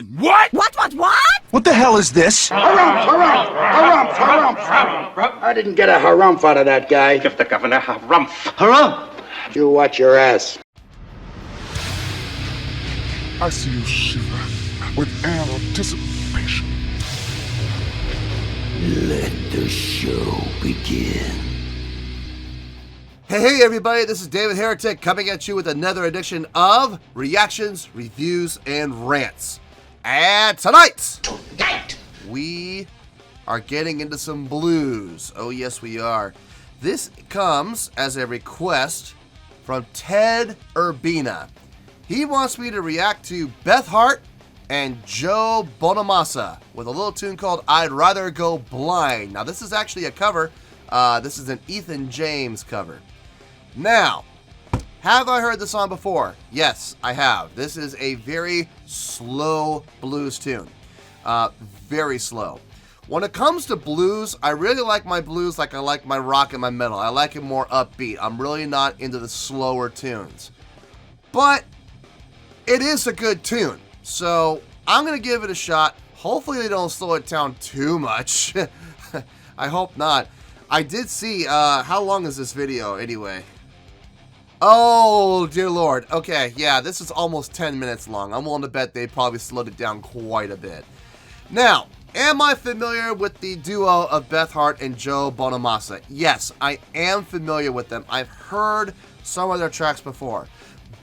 What? What? What the hell is this? Harumph! I didn't get a harumph out of that guy. Give the governor harumph. Harumph! You watch your ass. I see you shiver with anticipation. Let the show begin. Hey everybody, this is David Heretic coming at you with another edition of Reactions, Reviews, and Rants. And tonight, we are getting into some blues. Oh yes we are. This comes as a request from Ted Urbina. He wants me to react to Beth Hart and Joe Bonamassa with a little tune called I'd Rather Go Blind. Now this is actually a cover. This is an Ethan James cover. Now, have I heard the song before? Yes, I have. This is a very slow blues tune. Very slow. When it comes to blues, I really like my blues like I like my rock and my metal. I like it more upbeat. I'm really not into the slower tunes. But it is a good tune. So I'm going to give it a shot. Hopefully they don't slow it down too much. I hope not. I did see, how long is this video anyway? Oh, dear Lord. Okay, yeah, this is almost 10 minutes long. I'm willing to bet they probably slowed it down quite a bit. Now, am I familiar with the duo of Beth Hart and Joe Bonamassa? Yes, I am familiar with them. I've heard some of their tracks before.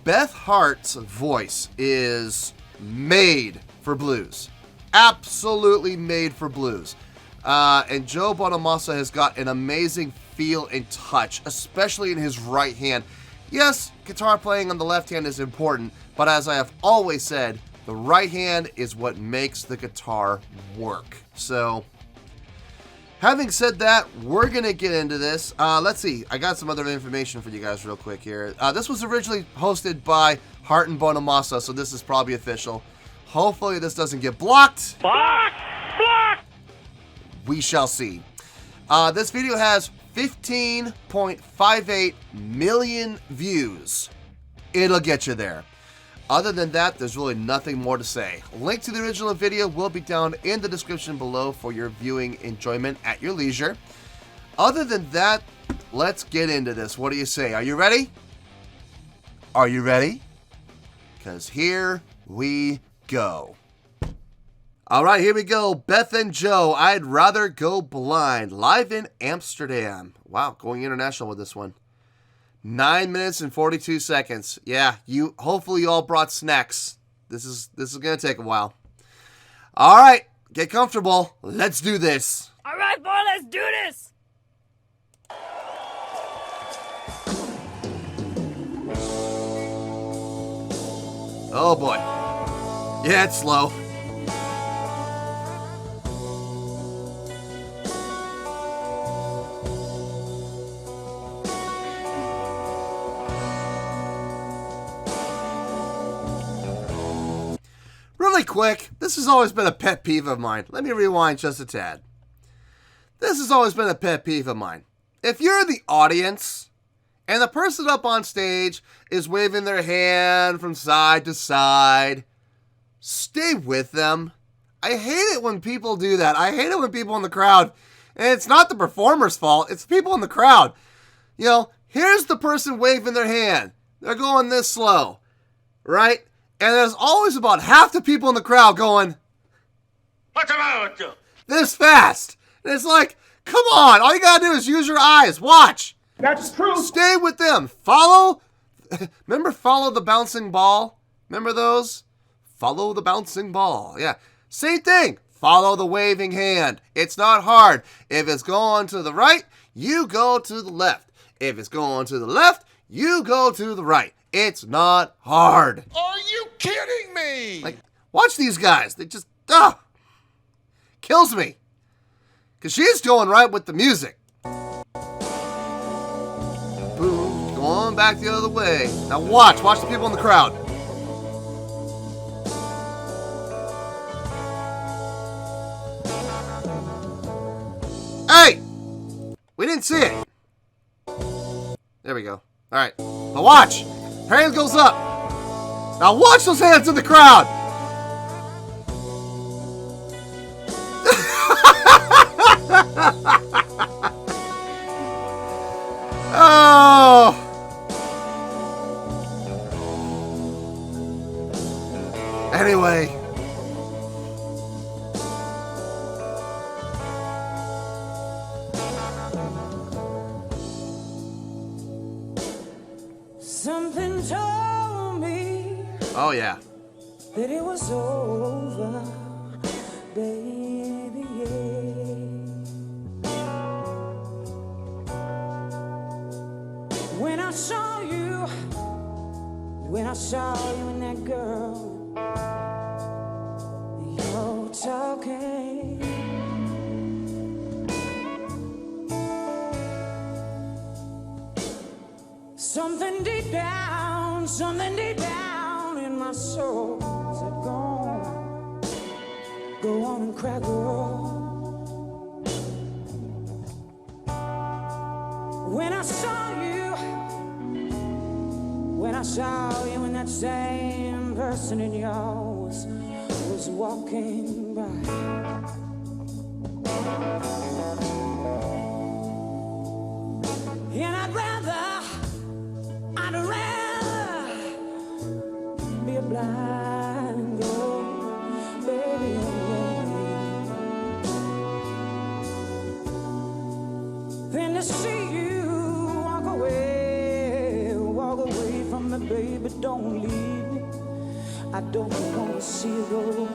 Beth Hart's voice is made for blues. Absolutely made for blues. And Joe Bonamassa has got an amazing feel and touch, especially in his right hand. Yes, guitar playing on the left hand is important, but as I have always said, the right hand is what makes the guitar work. So, having said that, we're going to get into this. Let's see, I got some other information for you guys real quick here. This was originally hosted by Hart and Bonamassa, so this is probably official. Hopefully this doesn't get blocked. Blocked! We shall see. This video has 15.58 million views. It'll get you there. Other than that, there's really nothing more to say. Link to the original video will be down in the description below for your viewing enjoyment at your leisure. Other than that, let's get into this. What do you say? Are you ready? Are you ready? Because here we go. Alright, here we go. Beth and Joe, I'd Rather Go Blind, live in Amsterdam. Wow, going international with this one. 9 minutes and 42 seconds. Yeah, hopefully you all brought snacks. This is gonna take a while. Alright, get comfortable. Let's do this. Alright, boy, let's do this! Oh boy. Yeah, it's slow. Really quick, this has always been a pet peeve of mine. Let me rewind just a tad. This has always been a pet peeve of mine. If you're the audience and the person up on stage is waving their hand from side to side, stay with them. I hate it when people do that. I hate it when people in the crowd, and it's not the performer's fault, it's the people in the crowd. You know, here's the person waving their hand. They're going this slow, right? And there's always about half the people in the crowd going, What's the matter with you? this fast. And it's like, come on, all you gotta do is use your eyes. Watch. That's true. Stay with them. Follow. Remember Follow the Bouncing Ball? Remember those? Follow the bouncing ball. Yeah. Same thing. Follow the waving hand. It's not hard. If it's going to the right, you go to the left. If it's going to the left, you go to the right. It's not hard. Are you kidding me? Like, watch these guys. They just, kills me. Because she's going right with the music. Boom. Going back the other way. Now watch. Watch the people in the crowd. Hey! We didn't see it. There we go. Alright. Now watch. Hands goes up. Now watch those hands in the crowd. anyway. Something told me Oh, yeah. that it was over, baby, yeah. When I saw you and that girl, you're talking. Something deep down in my soul said, go on and cry, girl. When I saw you and that same person in yours was walking by. And I'd rather be a blind girl, baby, than to see you walk away from me, baby, don't leave me. I don't want to see you go.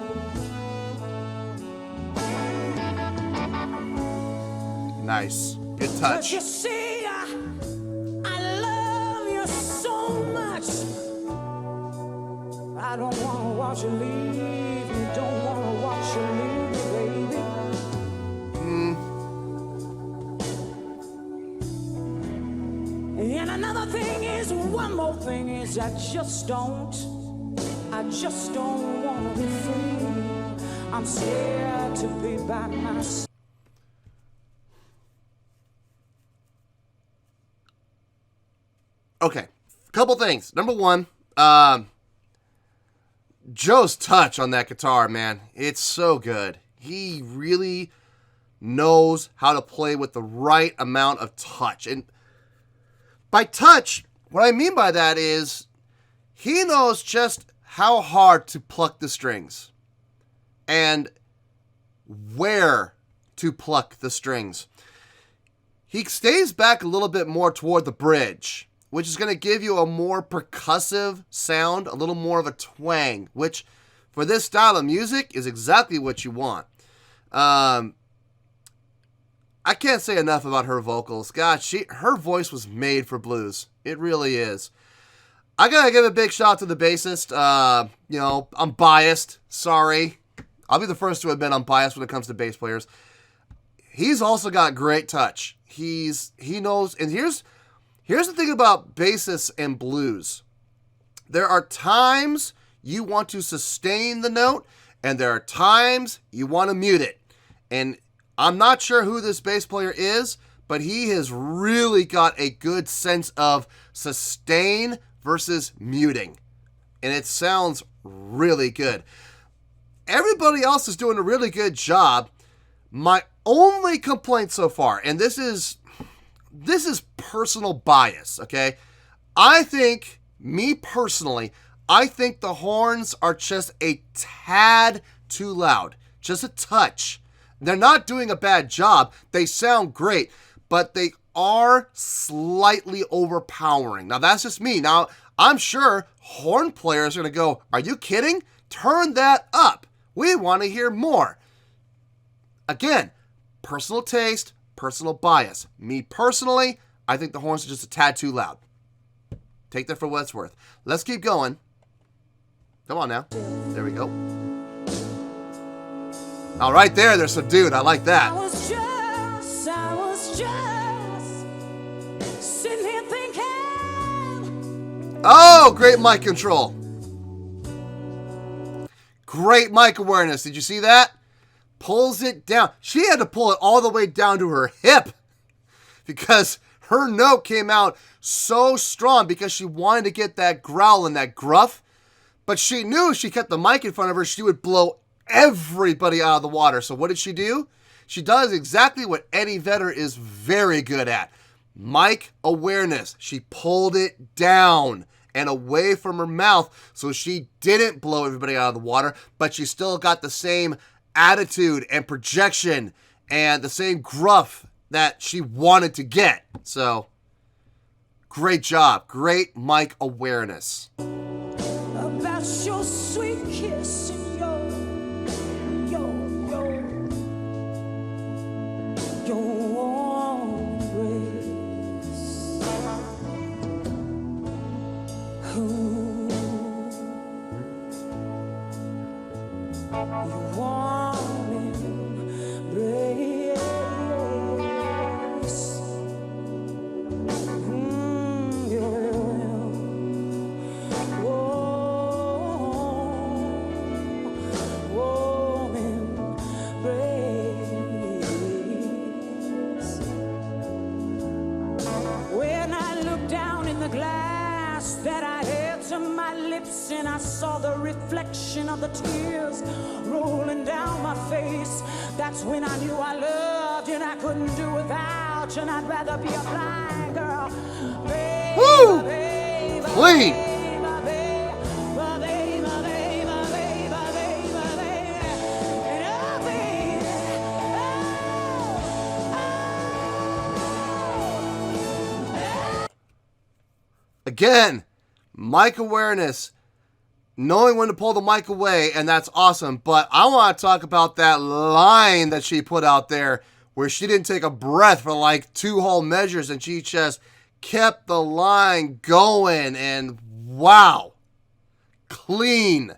Nice. Good touch. But you see, I love you so much. I don't want to watch you leave me. Don't want to watch you leave me, baby. And another thing is, one more thing is, I just don't want to be free. I'm scared to be by myself. Okay, couple things. Number one, Joe's touch on that guitar, man, it's so good. He really knows how to play with the right amount of touch. And by touch, what I mean by that is he knows just how hard to pluck the strings and where to pluck the strings. He stays back a little bit more toward the bridge, which is going to give you a more percussive sound, a little more of a twang, which for this style of music is exactly what you want. I can't say enough about her vocals. God, her voice was made for blues. It really is. I got to give a big shout out to the bassist. I'm biased. Sorry. I'll be the first to admit I'm biased when it comes to bass players. He's also got great touch. He knows, and here's the thing about bassists and blues. There are times you want to sustain the note, and there are times you want to mute it. And I'm not sure who this bass player is, but he has really got a good sense of sustain versus muting. And it sounds really good. Everybody else is doing a really good job. My only complaint so far, and this is personal bias, okay? I think the horns are just a tad too loud. Just a touch. They're not doing a bad job. They sound great, but they are slightly overpowering. Now, that's just me. Now, I'm sure horn players are going to go, are you kidding? Turn that up. We want to hear more. Again, personal taste, personal bias. Me personally, I think the horns are just a tad too loud. Take that for what it's worth. Let's keep going. Come on now. There we go. All right, they're subdued. I like that. I was just sitting here thinking. Oh, great mic control. Great mic awareness. Did you see that? Pulls it down. She had to pull it all the way down to her hip because her note came out so strong because she wanted to get that growl and that gruff. But she knew if she kept the mic in front of her, she would blow everybody out of the water. So what did she do? She does exactly what Eddie Vedder is very good at. Mic awareness. She pulled it down. and away from her mouth so she didn't blow everybody out of the water, but she still got the same attitude and projection and the same gruff that she wanted to get. So, great job. Great mic awareness. About your sweet kiss and your warm embrace. Your warm embrace. That I held to my lips and I saw the reflection of the tears rolling down my face. That's when I knew I loved you and I couldn't do without you, and I'd rather be a blind girl. Baby, Woo! baby, Clean. Again, mic awareness, knowing when to pull the mic away, and that's awesome. But I want to talk about that line that she put out there where she didn't take a breath for like 2 whole measures, and she just kept the line going, and wow. Clean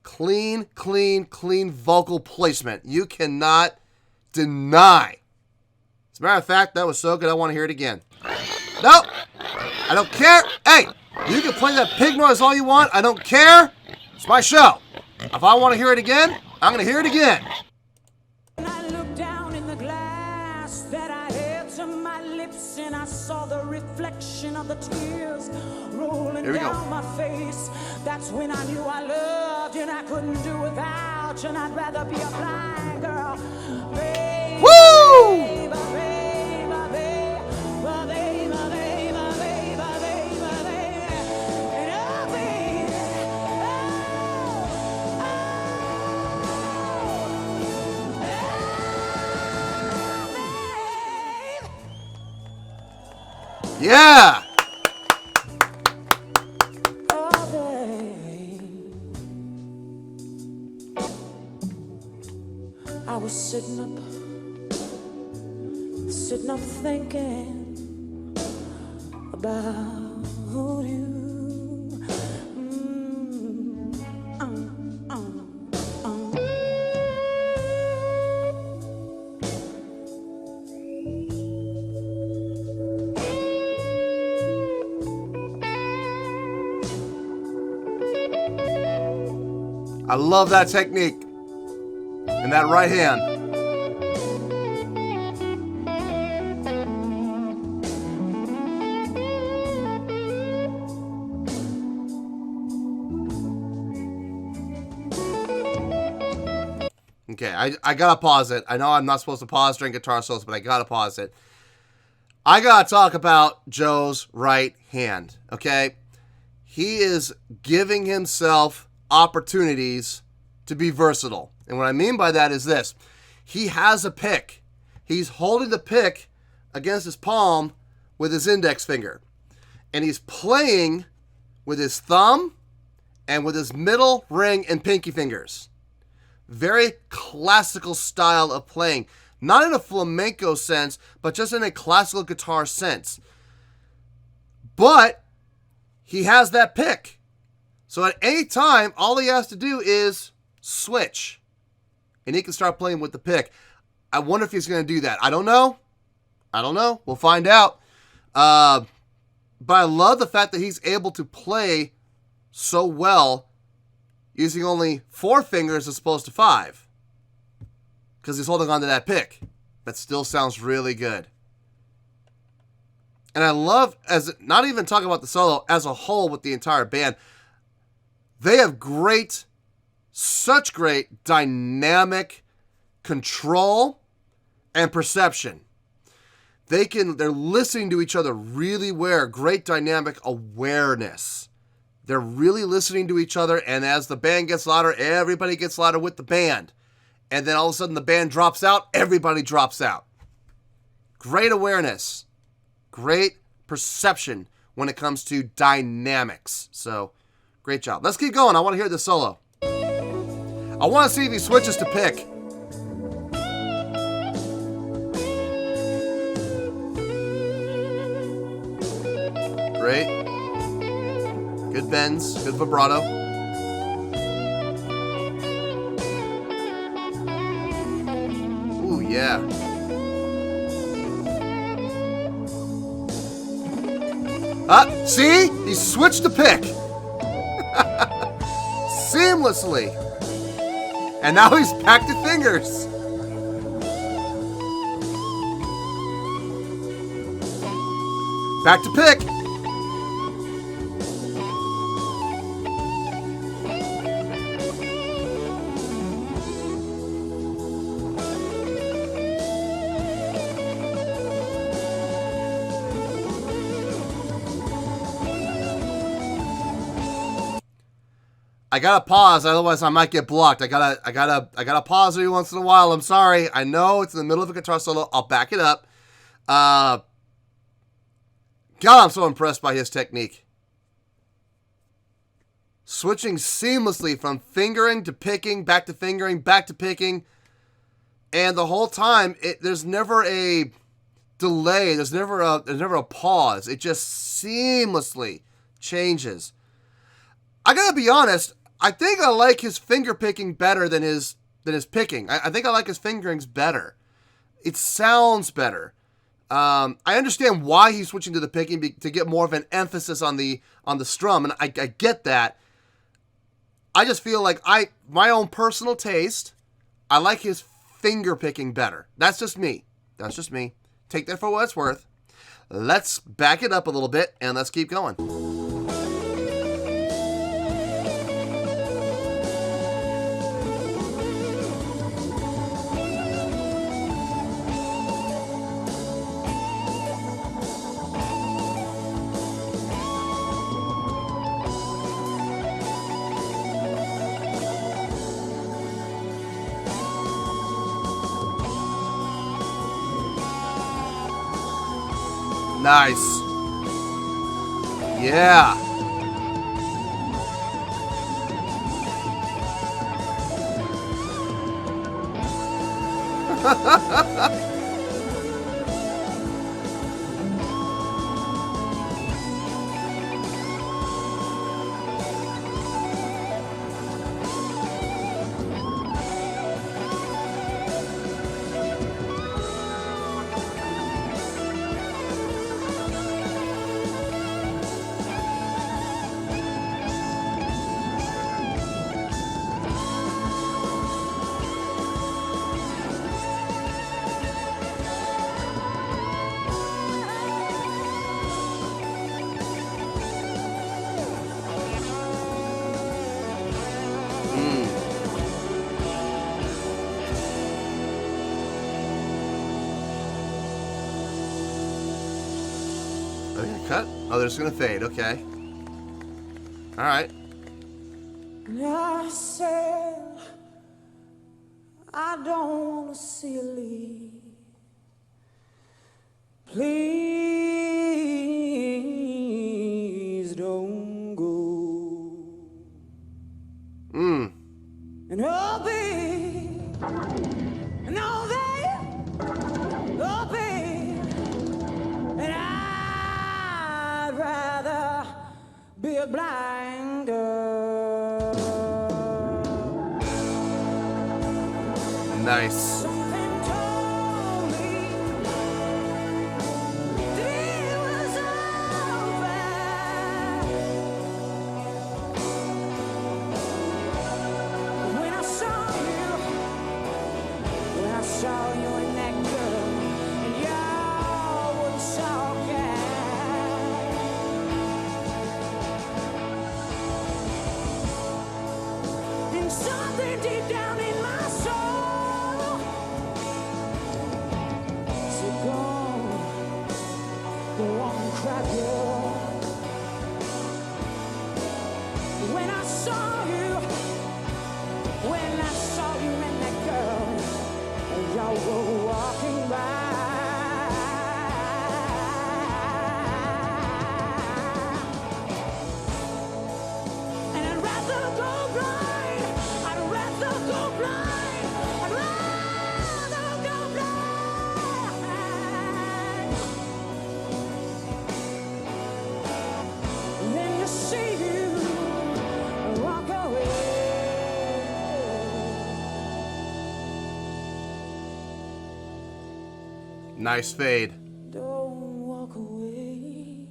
vocal placement. You cannot deny. As a matter of fact, that was so good I want to hear it again. Nope. I don't care. Hey, you can play that pig noise all you want. I don't care. It's my show. If I want to hear it again, I'm going to hear it again. I looked down in the glass that I held to my lips and I saw the reflection of the tears rolling down my face. That's when I knew I loved you and I couldn't do without you, and I'd rather be a blind girl. Baby, Woo! Yeah! I was sitting up thinking about you. I love that technique. And that right hand. Okay, I gotta pause it. I know I'm not supposed to pause during guitar solos, but I gotta pause it. I gotta talk about Joe's right hand, okay? He is giving himself opportunities to be versatile. And what I mean by that is this. He has a pick. He's holding the pick against his palm with his index finger. And he's playing with his thumb and with his middle ring and pinky fingers. Very classical style of playing. Not in a flamenco sense, but just in a classical guitar sense. But he has that pick. So at any time, all he has to do is switch. And he can start playing with the pick. I wonder if he's going to do that. I don't know. We'll find out. But I love the fact that he's able to play so well using only 4 fingers as opposed to 5. Because he's holding on to that pick. That still sounds really good. And I love, as not even talking about the solo, as a whole with the entire band, they have such great dynamic control and perception. they're listening to each other really well. Great dynamic awareness. They're really listening to each other, and as the band gets louder, everybody gets louder with the band. And then all of a sudden the band drops out, everybody drops out. Great awareness. Great perception when it comes to dynamics. So, great job. Let's keep going. I want to hear the solo. I want to see if he switches to pick. Great. Good bends, good vibrato. Ooh, yeah. See? He switched to pick. Seamlessly. And now he's back to fingers. Back to pick. I gotta pause, otherwise I might get blocked. I gotta pause every once in a while. I'm sorry. I know it's in the middle of a guitar solo. I'll back it up. God, I'm so impressed by his technique. Switching seamlessly from fingering to picking, back to fingering, back to picking. And the whole time, there's never a delay. There's never a pause. It just seamlessly changes. I gotta be honest, I think I like his finger picking better than his picking. I think I like his fingerings better. It sounds better. I understand why he's switching to the picking to get more of an emphasis on the strum, and I get that. I just feel like my own personal taste, I like his finger picking better. That's just me. That's just me. Take that for what it's worth. Let's back it up a little bit and let's keep going. Nice. Yeah. Cut? Oh, they're just gonna fade. Okay. All right. I said I don't want to see you leave. Please don't go. And oh, babe, no, babe, oh, babe, and I'd rather be a blind girl. Nice. Something told me that it was over. When I saw you and that girl, and y'all was talking. And something deep down in my soul when I saw you and that girl, y'all were walking by. And I'd rather go blind, I'd rather go blind, I'd rather go blind than to see you walk away. Nice fade. Don't walk away,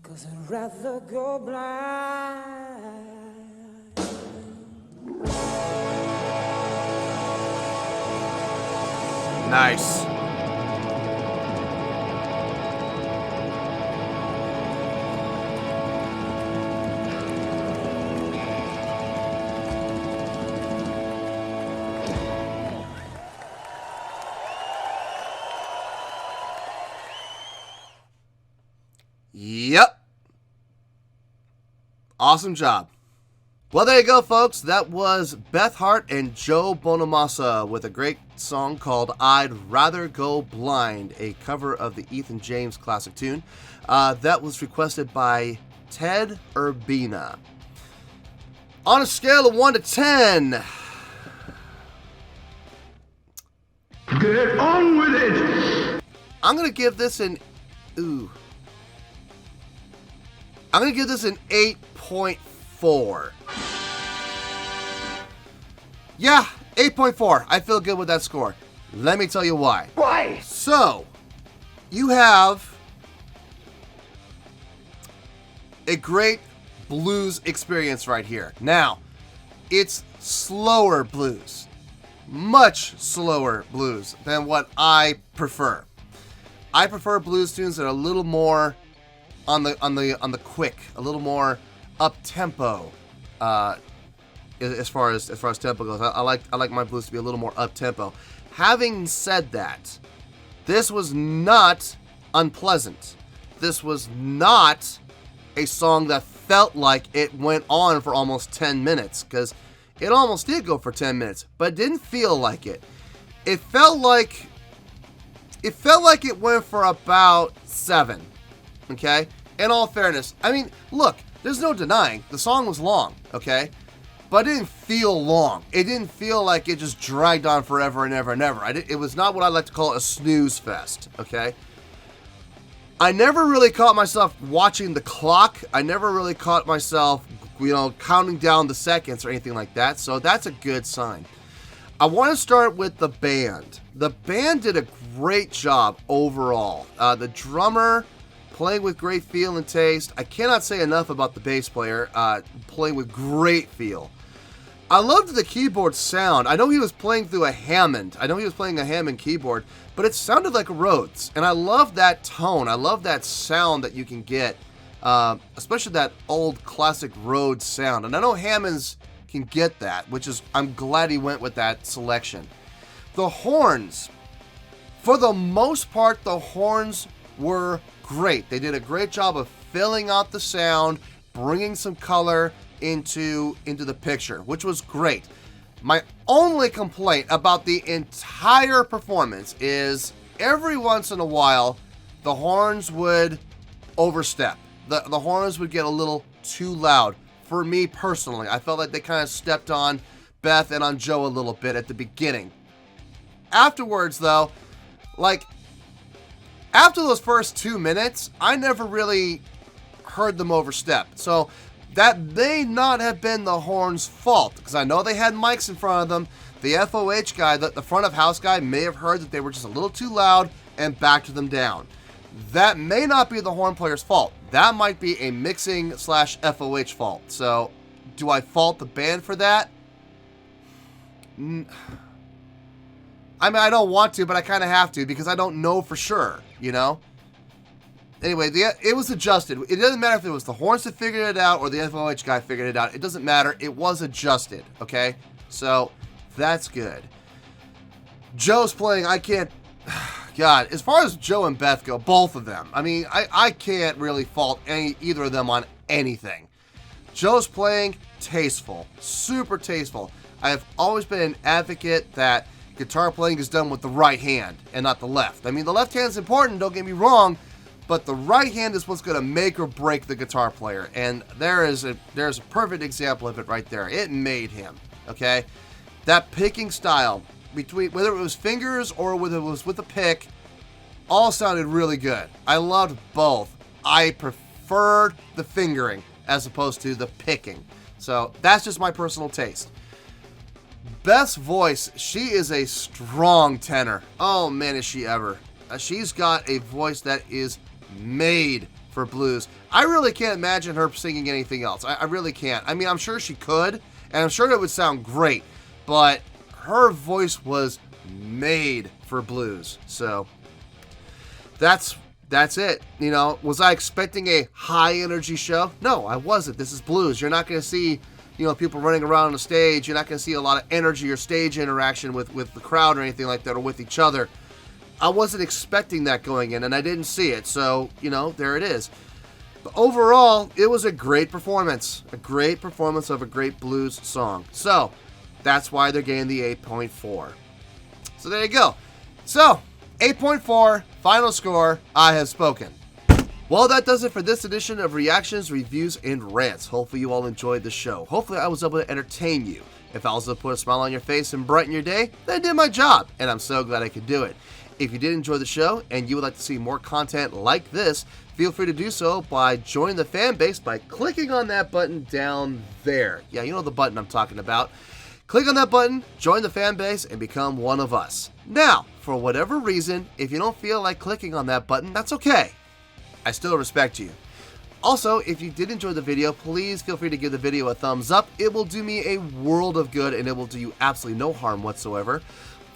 'cause I'd rather go blind. Nice. Yep. Awesome job. Well, there you go, folks. That was Beth Hart and Joe Bonamassa with a great song called I'd Rather Go Blind, a cover of the Ethan James classic tune. That was requested by Ted Urbina. On a scale of 1 to 10, Get on with it! I'm going to give this an... I'm going to give this an 8.4. Yeah, 8.4. I feel good with that score. Let me tell you why. Why? So, you have a great blues experience right here. Now, it's slower blues. Much slower blues than what I prefer. I prefer blues tunes that are a little more on the quick, a little more up tempo. As far as tempo goes, I like my blues to be a little more up tempo. Having said that, this was not unpleasant. This was not a song that felt like it went on for almost 10 minutes, because it almost did go for 10 minutes, but it didn't feel like it. It felt like it went for about 7. Okay? In all fairness, I mean, look, there's no denying the song was long, okay? But it didn't feel long. It didn't feel like it just dragged on forever and ever and ever. It was not what I like to call a snooze fest, okay? I never really caught myself watching the clock. I never really caught myself, counting down the seconds or anything like that, so that's a good sign. I want to start with the band. The band did a great job overall. The drummer playing with great feel and taste. I cannot say enough about the bass player playing with great feel. I loved the keyboard sound. I know he was playing through a Hammond. I know he was playing a Hammond keyboard, but it sounded like a Rhodes. And I love that tone. I love that sound that you can get, especially that old classic Rhodes sound. And I know Hammonds can get that, which is, I'm glad he went with that selection. The horns, for the most part, the horns were great. They did a great job of filling out the sound, bringing some color into the picture, which was great. My only complaint about the entire performance is every once in a while the horns would overstep. The horns would get a little too loud for me personally. I felt like they kind of stepped on Beth and on Joe a little bit at the beginning. Afterwards though, after those first 2 minutes, I never really heard them overstep. So that may not have been the horn's fault, because I know they had mics in front of them. The FOH guy, the front of house guy, may have heard that they were just a little too loud and backed them down. That may not be the horn player's fault. That might be a mixing / FOH fault. So, do I fault the band for that? I mean, I don't want to, but I kind of have to, because I don't know for sure, Anyway, it was adjusted. It doesn't matter if it was the horns that figured it out or the FOH guy figured it out. It doesn't matter. It was adjusted, okay? So, that's good. Joe's playing, I can't... God, as far as Joe and Beth go, both of them, I mean, I can't really fault either of them on anything. Joe's playing tasteful, super tasteful. I have always been an advocate that guitar playing is done with the right hand and not the left. I mean, the left hand is important, don't get me wrong, but the right hand is what's going to make or break the guitar player. And there's a perfect example of it right there. It made him, okay? That picking style, between whether it was fingers or whether it was with a pick, all sounded really good. I loved both. I preferred the fingering as opposed to the picking. So that's just my personal taste. Beth's voice, she is a strong tenor. Oh man, is she ever. She's got a voice that is made for blues. I really can't imagine her singing anything else. I really can't. I mean, I'm sure she could, and I'm sure it would sound great, but her voice was made for blues. So that's it. You know, was I expecting a high energy show? No, I wasn't. This is blues. You're not going to see, you know, people running around on the stage. You're not going to see a lot of energy or stage interaction with the crowd or anything like that, or with each other. I wasn't expecting that going in, and I didn't see it. So, you know, there it is. But overall, it was a great performance. A great performance of a great blues song. So, that's why they're getting the 8.4. So, there you go. So, 8.4, final score, I have spoken. Well, that does it for this edition of Reactions, Reviews, and Rants. Hopefully you all enjoyed the show. Hopefully I was able to entertain you. If I was able to put a smile on your face and brighten your day, then I did my job, and I'm so glad I could do it. If you did enjoy the show and you would like to see more content like this, feel free to do so by joining the fan base by clicking on that button down there. Yeah, you know the button I'm talking about. Click on that button, join the fan base, and become one of us. Now, for whatever reason, if you don't feel like clicking on that button, that's okay. I still respect you. Also, if you did enjoy the video, please feel free to give the video a thumbs up. It will do me a world of good, and it will do you absolutely no harm whatsoever.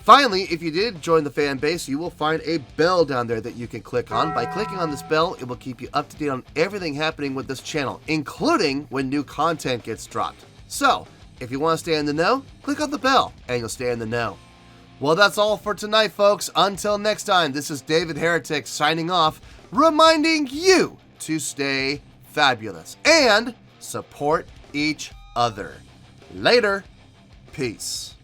Finally, if you did join the fan base, you will find a bell down there that you can click on. By clicking on this bell, it will keep you up to date on everything happening with this channel, including when new content gets dropped. So, if you want to stay in the know, click on the bell, and you'll stay in the know. Well, that's all for tonight, folks. Until next time, this is David Heretic signing off, reminding you to stay fabulous and support each other. Later. Peace.